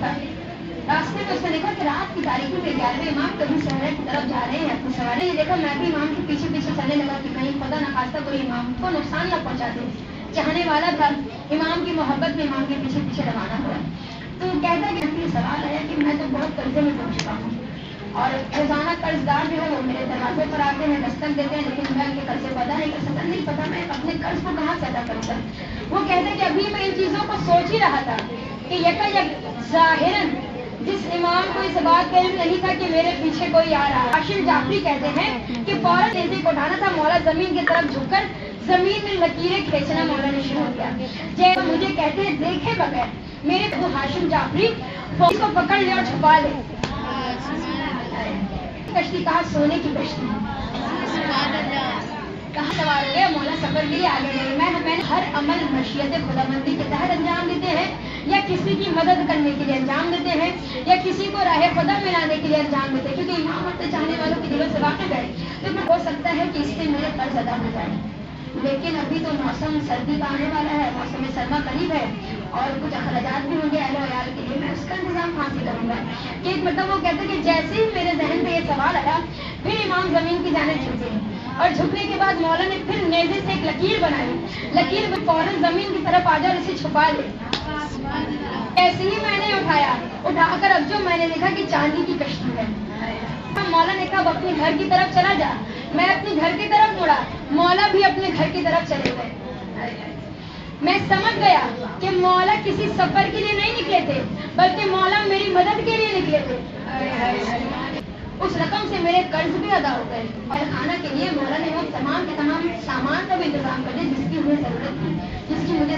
دیکھا راستے میں، اس نے دیکھا کہ رات کی تاریخی میں 11ویں امام کبھی شہر کی طرف جا رہے ہیں اپنی سواری نے دیکھا، میں بھی امام کے پیچھے پیچھے چلنے لگا کہ کہیں خدا نخواستہ کوئی امام کو نقصان نہ پہنچا دے. چاہنے والا تھا امام کی محبت میں امام کے پیچھے پیچھے روانہ ہوا. تو کہتا ہے کہ سوال ہے کہ میں تو بہت قرضے میں پہنچ چکا ہوں اور روزانہ قرض دار جو ہے وہ میرے دروازے پر آتے ہیں، دستک دیتے ہیں، لیکن میں ان کے قرض سے ادا نہیں کر سکتا. نہیں پتا میں اپنے قرض کو کہاں سے ادا کروں گا. وہ کہتے ہیں کہ ابھی میں ان چیزوں کو سوچ ہی رہا تھا کہ یکایک ظاہراً جس امام کو اس بات کا علم نہیں تھا کہ میرے پیچھے کوئی آ رہا ہے. ہاشم جعفری کہتے ہیں کہ فوراً نیزے کو اٹھانا تھا، مولا زمین کی طرف جھک کر زمین میں لکیریں کھینچنا مولا نے شروع کیا. جب مجھے کہتے ہیں دیکھے بغیر میرے ابو ہاشم جعفری فوج کو پکڑ لے اور چھپا لے. کشتی کہا سونے کی کشتی کہاں سوار ہو گئے. مولا سفر کے لیے آگے گئے. میں ہر عمل مشیت خداوندی کے تحت انجام دیتے ہیں یا کسی کی مدد کرنے کے لیے انجام دیتے ہیں یا کسی کو راہ خدا میں لانے کے لیے انجام دیتے ہیں، کیونکہ امام اپنے چاہنے والوں کے دلوں سے واقف ہے. تو ہو سکتا ہے کہ اس سے میرے قرض ادا ہو جائے، لیکن ابھی تو موسم سردی کا آنے والا ہے، موسم سرما قریب ہے اور کچھ اخراجات بھی ہوں گے اہل و عیال کے لیے، میں اس کا انتظام کہاں سے کروں گا. کہ ایک مطلب وہ کہتے ہیں کہ جیسے ہی میرے ذہن میں یہ سوال آیا پھر امام زمین کی جانب جھکے اور جھکنے کے بعد مولا نے پھر نیزے سے ایک لکیر بنائی. لکیر میں فوراً زمین کی طرف آ جا اور اسے چھپا لے. ایسے ہی میں نے اٹھا کر اب جو میں نے دیکھا کہ چاندی کی کشتی ہے. مولا نے کہا اب اپنے گھر کی طرف چلا جا. میں اپنے گھر کی طرف مڑا، مولا بھی اپنے گھر کی طرف چلے گئے. میں سمجھ گیا کہ مولا کسی سفر کے لیے نہیں نکلے تھے بلکہ مولا میری مدد کے لیے نکلے تھے. اس رقم سے میرے قرض بھی ادا ہو گئے اور کھانا کے لیے مولا نے وہ تمام کے تمام سامان کا بھی انتظام کر دیا جس کی مجھے ضرورت تھی، جس کی مجھے